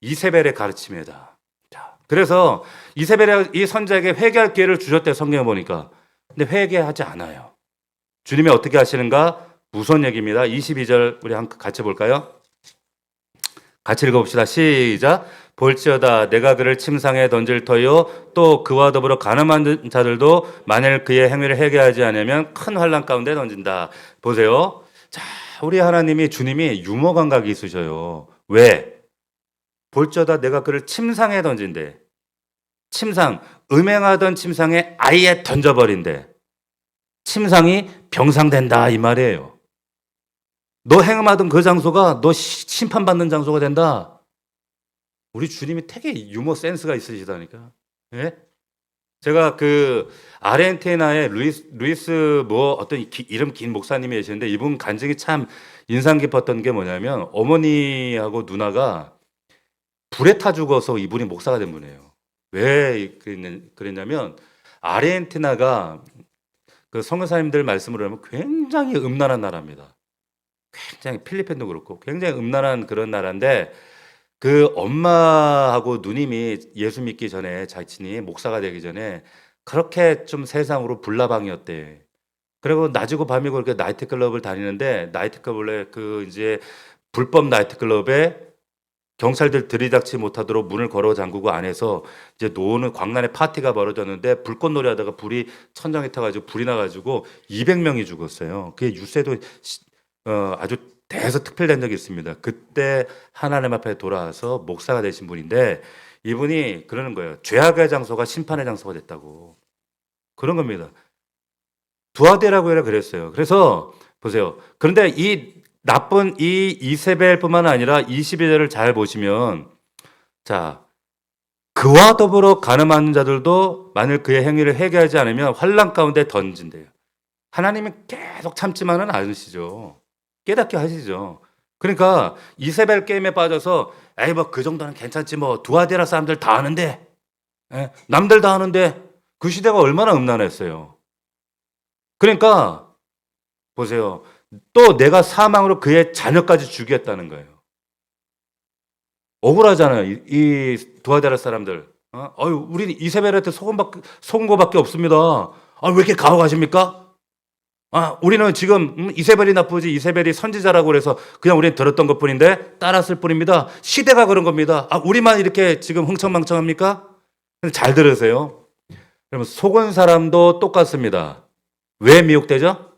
이세벨의 가르침이다. 자, 그래서 이세벨이 이 선자에게 회개할 기회를 주셨대, 성경에 보니까. 근데 회개하지 않아요. 주님이 어떻게 하시는가? 무서운 얘기입니다. 22절 우리 같이 볼까요? 같이 읽어봅시다. 시작. 볼지어다 내가 그를 침상에 던질 터요 또 그와 더불어 가늠한 자들도 만일 그의 행위를 회개하지 않으면 큰 환난 가운데 던진다. 보세요. 자, 우리 하나님이, 주님이 유머 감각이 있으셔요. 왜? 볼지어다 내가 그를 침상에 던진대. 침상, 음행하던 침상에 아예 던져버린대. 침상이 병상된다 이 말이에요. 너 행음하던 그 장소가 너 심판받는 장소가 된다. 우리 주님이 되게 유머 센스가 있으시다니까. 예? 제가 그 아르헨티나의 루이스 뭐 어떤 이름 긴 목사님이 계시는데 이분 간증이 참 인상 깊었던 게 뭐냐면 어머니하고 누나가 불에 타 죽어서 이분이 목사가 된 분이에요. 왜 그랬냐면 아르헨티나가 그 선교사님들 말씀으로 하면 굉장히 음란한 나라입니다. 굉장히 필리핀도 그렇고 굉장히 음란한 그런 나라인데 그 엄마하고 누님이 예수 믿기 전에 자신이 목사가 되기 전에 그렇게 좀 세상으로 불나방이었대. 그리고 낮이고 밤이고 이렇게 나이트클럽을 다니는데 나이트클럽에 그 이제 불법 나이트클럽에 경찰들 들이닥치 못하도록 문을 걸어 잠그고 안에서 이제 노는 광란의 파티가 벌어졌는데 불꽃놀이 하다가 불이 천장에 타가지고 불이 나가지고 200명이 죽었어요. 그게 유세도 아주 대서특필된 적이 있습니다. 그때 하나님 앞에 돌아와서 목사가 되신 분인데 이분이 그러는 거예요. 죄악의 장소가 심판의 장소가 됐다고. 그런 겁니다. 두아데라고 해라 그랬어요. 그래서 보세요. 그런데 이 나쁜 이 이세벨뿐만 아니라 22절을 잘 보시면 자, 그와 더불어 가늠하는 자들도 만일 그의 행위를 회개하지 않으면 환난 가운데 던진대요. 하나님이 계속 참지만은 않으시죠. 깨닫게 하시죠. 그러니까 이세벨 게임에 빠져서 에이 뭐 그 정도는 괜찮지 뭐 두아데라 사람들 다 아는데 남들 다 아는데 그 시대가 얼마나 음란했어요. 그러니까 보세요. 또 내가 사망으로 그의 자녀까지 죽였다는 거예요. 억울하잖아요. 이 두아데라 사람들. 우리는 이세벨한테 속은 거밖에 없습니다. 왜 이렇게 가혹하십니까? 우리는 지금 이세벨이 나쁘지 이세벨이 선지자라고 그래서 그냥 우리는 들었던 것뿐인데 따랐을 뿐입니다. 시대가 그런 겁니다. 우리만 이렇게 지금 흥청망청합니까? 잘 들으세요. 그러면 속은 사람도 똑같습니다. 왜 미혹되죠?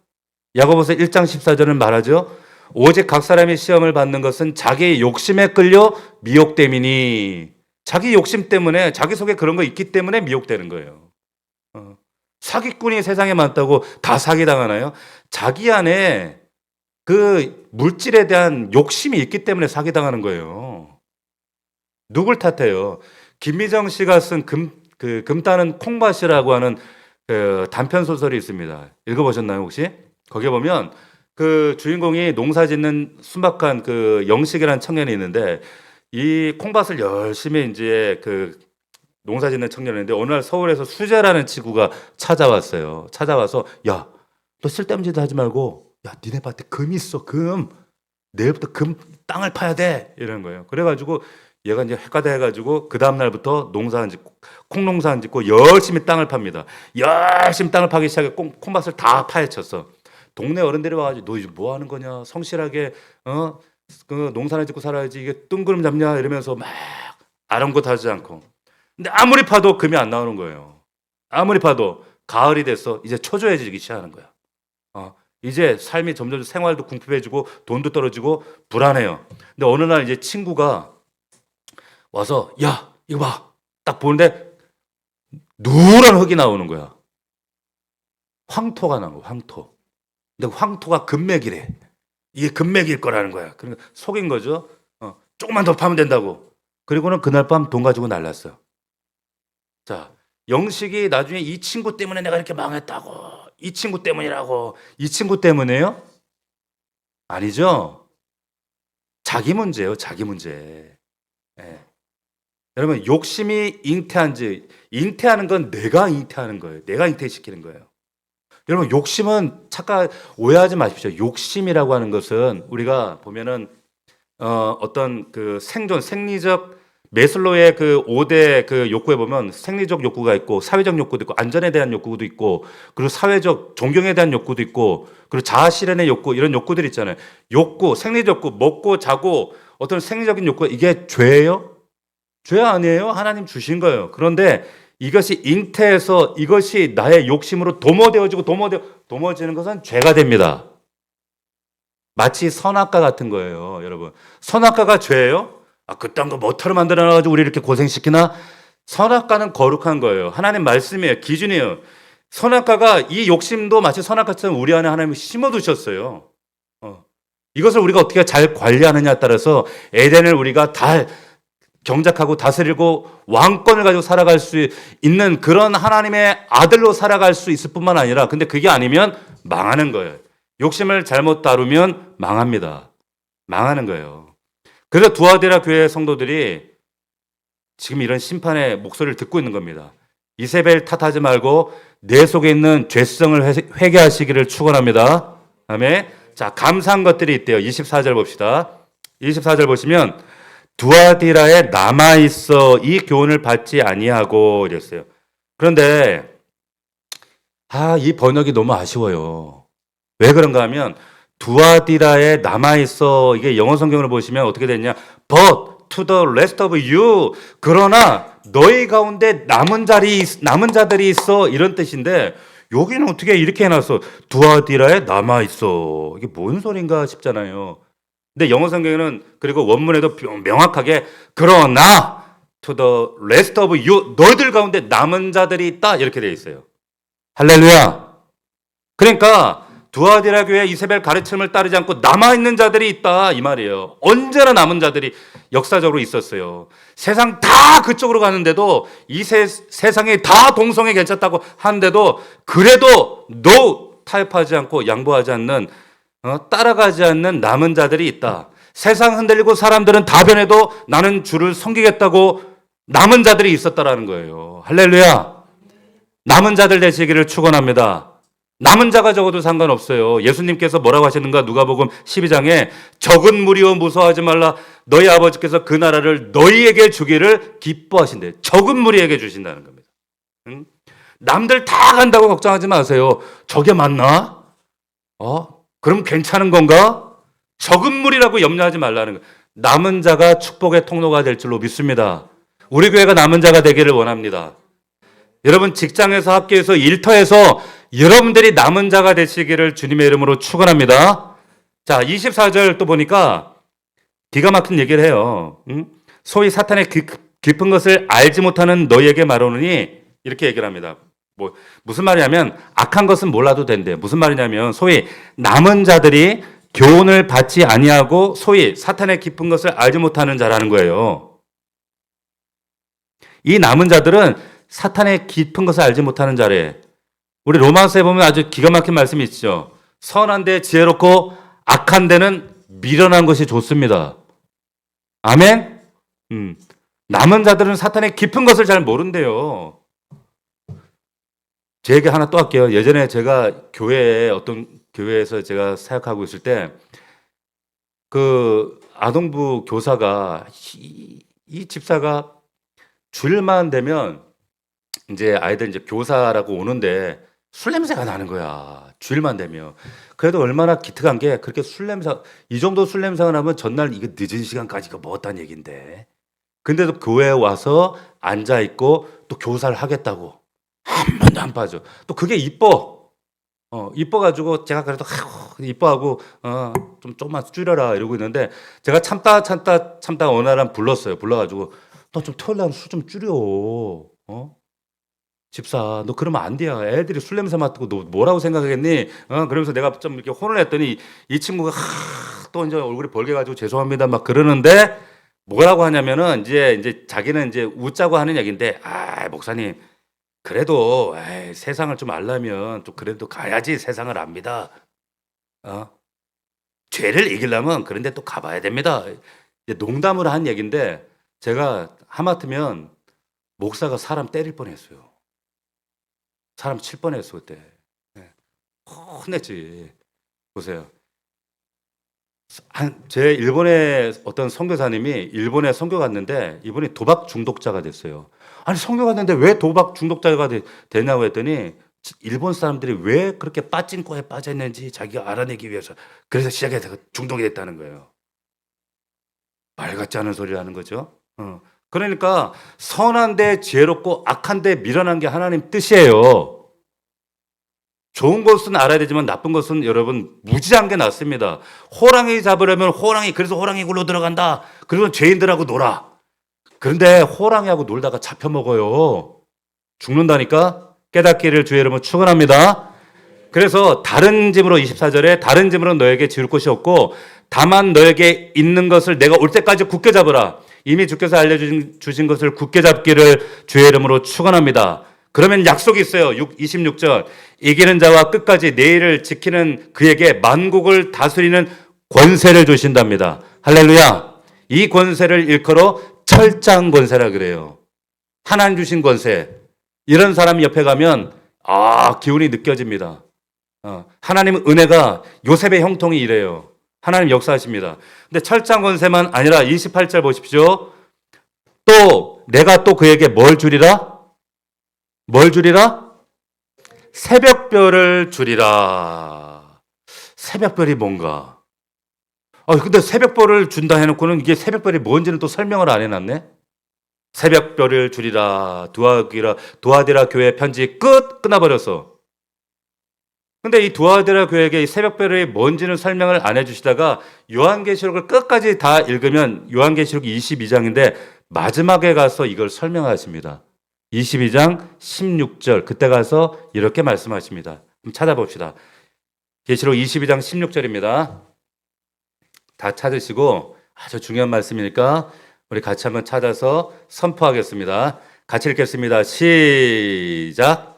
야고보서 1장 14절은 말하죠. 오직 각 사람이 시험을 받는 것은 자기의 욕심에 끌려 미혹됨이니. 자기 욕심 때문에 자기 속에 그런 거 있기 때문에 미혹되는 거예요. 사기꾼이 세상에 많다고 다 사기당하나요? 자기 안에 그 물질에 대한 욕심이 있기 때문에 사기당하는 거예요. 누굴 탓해요? 김미정 씨가 쓴 금 따는 콩밭이라고 하는 그 단편 소설이 있습니다. 읽어보셨나요, 혹시? 거기에 보면 그 주인공이 농사 짓는 순박한 그 영식이라는 청년이 있는데 이 콩밭을 열심히 이제 그 농사 짓는 청년인데 어느 날 서울에서 수재라는 친구가 찾아왔어요. 찾아와서 야, 너 쓸데없는 짓 하지 말고 야, 니네 밭에 금 있어, 금. 내일부터 금 땅을 파야 돼. 이러는 거예요. 그래가지고 얘가 이제 헷가다 해가지고 그 다음 날부터 농사 안 짓고 콩 농사 안 짓고 열심히 땅을 팝니다. 열심히 땅을 파기 시작해 콩밭을 다 파헤쳤어. 동네 어른들이 와가지고 너 이제 뭐 하는 거냐? 성실하게 그 농사를 짓고 살아야지 이게 뜬구름 잡냐 이러면서 막 아랑곳하지 않고. 근데 아무리 파도 금이 안 나오는 거예요. 아무리 파도 가을이 돼서 이제 초조해지기 시작하는 거야. 이제 삶이 점점 생활도 궁핍해지고 돈도 떨어지고 불안해요. 근데 어느 날 이제 친구가 와서 야 이거 봐. 딱 보는데 누런 흙이 나오는 거야. 황토가 나온 거야. 황토. 근데 황토가 금맥이래. 이게 금맥일 거라는 거야. 그러니까 속인 거죠. 조금만 더 파면 된다고. 그리고는 그날 밤 돈 가지고 날랐어요. 자, 영식이 나중에 이 친구 때문에 내가 이렇게 망했다고. 이 친구 때문이라고. 이 친구 때문에요? 아니죠. 자기 문제예요. 자기 문제. 예. 여러분 욕심이 잉태하는 건 내가 잉태하는 거예요. 내가 잉태시키는 거예요. 여러분 욕심은 오해하지 마십시오. 욕심이라고 하는 것은 우리가 보면은 어떤 그 생리적 메슬로의 그 5대 그 욕구에 보면 생리적 욕구가 있고 사회적 욕구도 있고 안전에 대한 욕구도 있고 그리고 사회적 존경에 대한 욕구도 있고 그리고 자아 실현의 욕구 이런 욕구들이 있잖아요. 욕구, 생리적 욕구, 먹고 자고 어떤 생리적인 욕구 이게 죄예요? 죄 아니에요? 하나님 주신 거예요. 그런데 이것이 잉태해서 이것이 나의 욕심으로 도모되어지고 도모지는 것은 죄가 됩니다. 마치 선악과 같은 거예요, 여러분. 선악과가 죄예요? 그딴 거 뭐터로 만들어놔가지고 우리 이렇게 고생시키나? 선악과는 거룩한 거예요. 하나님 말씀이에요. 기준이에요. 선악과가 이 욕심도 마치 선악과처럼 우리 안에 하나님이 심어두셨어요. 이것을 우리가 어떻게 잘 관리하느냐에 따라서 에덴을 우리가 다 경작하고 다스리고 왕권을 가지고 살아갈 수 있는 그런 하나님의 아들로 살아갈 수 있을 뿐만 아니라 근데 그게 아니면 망하는 거예요. 욕심을 잘못 다루면 망합니다. 망하는 거예요. 그래서 두아디라 교회 성도들이 지금 이런 심판의 목소리를 듣고 있는 겁니다. 이세벨 탓하지 말고 내 속에 있는 죄성을 회개하시기를 축원합니다. 아멘. 자, 감사한 것들이 있대요. 24절 봅시다. 24절 보시면 두아디라에 남아 있어 이 교훈을 받지 아니하고 이랬어요. 그런데 이 번역이 너무 아쉬워요. 왜 그런가 하면 두아디라에 남아 있어 이게 영어 성경을 보시면 어떻게 됐냐? But to the rest of you 그러나 너희 가운데 남은 자들이 있어 이런 뜻인데 여기는 어떻게 이렇게 해놨어? 두아디라에 남아 있어 이게 뭔 소린가 싶잖아요. 근데 영어 성경에는 그리고 원문에도 명확하게 그러나 to the rest of you 너희들 가운데 남은 자들이 있다 이렇게 되어 있어요. 할렐루야. 그러니까 두아디라 교회 이세벨 가르침을 따르지 않고 남아있는 자들이 있다 이 말이에요. 언제나 남은 자들이 역사적으로 있었어요. 세상 다 그쪽으로 가는데도 이 세상이 다 동성애 괜찮다고 하는데도 그래도 타협하지 않고 양보하지 않는 따라가지 않는 남은 자들이 있다. 세상 흔들리고 사람들은 다 변해도 나는 주를 섬기겠다고 남은 자들이 있었다라는 거예요. 할렐루야. 남은 자들 되시기를 축원합니다. 남은 자가 적어도 상관없어요. 예수님께서 뭐라고 하시는가? 누가복음 12장에 적은 무리여 무서워하지 말라. 너희 아버지께서 그 나라를 너희에게 주기를 기뻐하신대. 적은 무리에게 주신다는 겁니다. 응? 남들 다 간다고 걱정하지 마세요. 저게 맞나? 그럼 괜찮은 건가? 적은 무리라고 염려하지 말라는 거예요. 남은 자가 축복의 통로가 될 줄로 믿습니다. 우리 교회가 남은 자가 되기를 원합니다. 여러분 직장에서 학교에서 일터에서 여러분들이 남은 자가 되시기를 주님의 이름으로 축원합니다. 자, 24절 또 보니까 기가 막힌 얘기를 해요. 소위 사탄의 깊은 것을 알지 못하는 너희에게 말하노니 이렇게 얘기를 합니다. 무슨 말이냐면 악한 것은 몰라도 된대. 무슨 말이냐면 소위 남은 자들이 교훈을 받지 아니하고 소위 사탄의 깊은 것을 알지 못하는 자라는 거예요. 이 남은 자들은 사탄의 깊은 것을 알지 못하는 자래. 우리 로마서에 보면 아주 기가 막힌 말씀이 있죠. 선한 데 지혜롭고 악한 데는 미련한 것이 좋습니다. 아멘? 남은 자들은 사탄의 깊은 것을 잘 모른대요. 제 얘기 하나 또 할게요. 예전에 제가 어떤 교회에서 제가 사역하고 있을 때, 그 아동부 교사가, 이 집사가 주일만 되면 이제 아이들 이제 교사라고 오는데 술 냄새가 나는 거야. 주일만 되면. 그래도 얼마나 기특한 게 그렇게 이 정도 술 냄새가 나면 전날 이거 늦은 시간까지 이거 먹었다는 얘긴데. 근데도 교회에 와서 앉아있고 또 교사를 하겠다고. 한 번도 안 빠져. 또 그게 이뻐. 이뻐가지고 제가 그래도 이뻐하고 좀만 줄여라 이러고 있는데 제가 참다 어느 날은 불렀어요. 불러가지고 너 좀 토요일 날 술 좀 줄여. 집사, 너 그러면 안 돼요. 애들이 술 냄새 맡고 너 뭐라고 생각하겠니? 그러면서 내가 좀 이렇게 혼을 했더니 이 친구가 또 이제 얼굴이 벌게가지고 죄송합니다 막 그러는데 뭐라고 하냐면은 이제 자기는 이제 웃자고 하는 얘기인데 목사님 그래도 세상을 좀 알려면 또 그래도 가야지 세상을 압니다. 죄를 이기려면 그런데 또 가봐야 됩니다. 농담으로 한 얘기인데 제가 하마터면 목사가 사람 때릴 뻔했어요. 사람 칠 뻔했어 그때. 혼냈지. 보세요. 제 일본의 어떤 선교사님이 일본에 선교 갔는데 이분이 도박 중독자가 됐어요. 아니 선교 갔는데 왜 도박 중독자가 되냐고 했더니 일본 사람들이 왜 그렇게 빠진코에 빠졌는지 자기가 알아내기 위해서 그래서 시작해서 중독이 됐다는 거예요. 말 같지 않은 소리를 하는 거죠. 그러니까 선한데 지혜롭고 악한데 미련한 게 하나님 뜻이에요. 좋은 것은 알아야 되지만 나쁜 것은 여러분 무지한 게 낫습니다. 호랑이 잡으려면 그래서 호랑이 굴로 들어간다. 그러면 죄인들하고 놀아. 그런데 호랑이하고 놀다가 잡혀 먹어요. 죽는다니까. 깨닫기를 주의 이름으로 축원합니다. 그래서 다른 짐으로 24절에 다른 짐으로 너에게 지울 것이 없고 다만 너에게 있는 것을 내가 올 때까지 굳게 잡으라. 이미 주께서 알려주신 것을 굳게 잡기를 주의 이름으로 축원합니다. 그러면 약속이 있어요. 26절. 이기는 자와 끝까지 내일을 지키는 그에게 만국을 다스리는 권세를 주신답니다. 할렐루야. 이 권세를 일컬어 철장 권세라 그래요. 하나님 주신 권세. 이런 사람 옆에 가면 기운이 느껴집니다. 하나님의 은혜가 요셉의 형통이 이래요. 하나님 역사하십니다. 근데 철장 권세만 아니라 28절 보십시오. 또 내가 또 그에게 뭘 주리라? 뭘 주리라? 새벽별을 주리라. 새벽별이 뭔가? 근데 새벽별을 준다 해놓고는 이게 새벽별이 뭔지는 또 설명을 안 해놨네? 새벽별을 주리라. 두아디라 교회 편지 끝나버렸어. 근데 이 두아디라 교회에게 이 새벽별이 뭔지는 설명을 안 해주시다가 요한계시록을 끝까지 다 읽으면 요한계시록 22장인데 마지막에 가서 이걸 설명하십니다. 22장 16절 그때 가서 이렇게 말씀하십니다. 한번 찾아봅시다. 계시록 22장 16절입니다. 다 찾으시고 아주 중요한 말씀이니까 우리 같이 한번 찾아서 선포하겠습니다. 같이 읽겠습니다. 시작.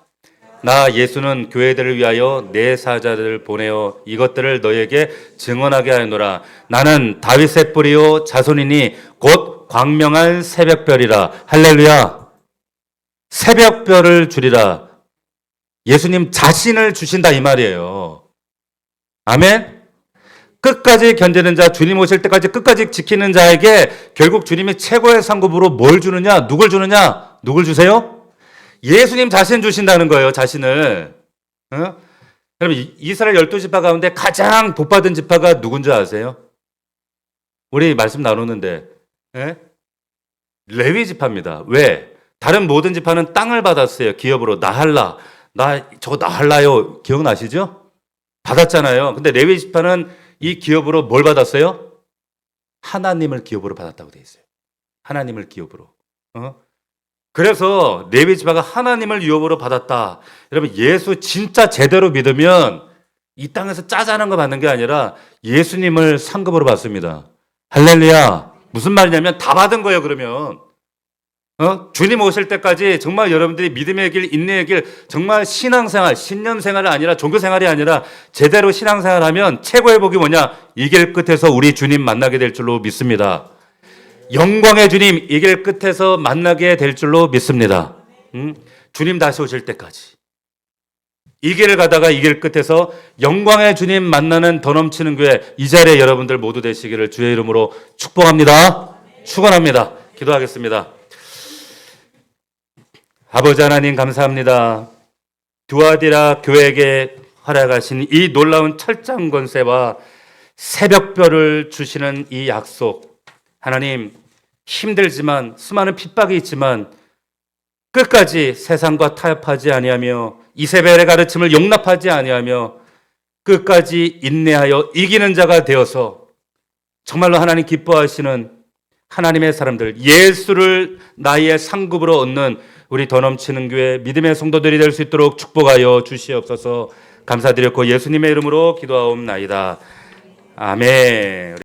나 예수는 교회들을 위하여 내 사자들을 보내어 이것들을 너에게 증언하게 하노라. 나는 다윗의 뿌리요 자손이니 곧 광명한 새벽별이라. 할렐루야. 새벽별을 주리라. 예수님 자신을 주신다 이 말이에요. 아멘. 끝까지 견디는 자, 주님 오실 때까지 끝까지 지키는 자에게 결국 주님이 최고의 상급으로 뭘 주느냐? 누굴 주느냐? 누굴 주세요? 예수님 자신 주신다는 거예요. 자신을. 여러분 이스라엘 12지파 가운데 가장 복받은 지파가 누군지 아세요? 우리 말씀 나누는데 레위 지파입니다. 왜? 다른 모든 지파는 땅을 받았어요. 기업으로. 나할라. 저거 나할라요. 기억나시죠? 받았잖아요. 근데 레위 지파는 이 기업으로 뭘 받았어요? 하나님을 기업으로 받았다고 돼 있어요. 하나님을 기업으로. 그래서 레위 지파가 하나님을 기업으로 받았다. 여러분 예수 진짜 제대로 믿으면 이 땅에서 짜자는 거 받는 게 아니라 예수님을 상급으로 받습니다. 할렐루야. 무슨 말이냐면 다 받은 거예요, 그러면. 주님 오실 때까지 정말 여러분들이 믿음의 길, 인내의 길, 정말 신앙생활, 신념생활이 아니라 종교생활이 아니라 제대로 신앙생활하면 최고의 복이 뭐냐? 이 길 끝에서 우리 주님 만나게 될 줄로 믿습니다. 영광의 주님 이 길 끝에서 만나게 될 줄로 믿습니다. 주님 다시 오실 때까지. 이 길을 가다가 이 길 끝에서 영광의 주님 만나는 더 넘치는 교회, 이 자리에 여러분들 모두 되시기를 주의 이름으로 축복합니다. 축원합니다. 기도하겠습니다. 아버지 하나님 감사합니다. 두아디라 교회에게 허락하신 이 놀라운 철장 권세와 새벽별을 주시는 이 약속, 하나님 힘들지만 수많은 핍박이 있지만 끝까지 세상과 타협하지 아니하며 이세벨의 가르침을 용납하지 아니하며 끝까지 인내하여 이기는 자가 되어서 정말로 하나님 기뻐하시는 하나님의 사람들, 예수를 나의 상급으로 얻는 우리 더 넘치는 교회 믿음의 성도들이 될 수 있도록 축복하여 주시옵소서. 감사드렸고 예수님의 이름으로 기도하옵나이다. 아멘.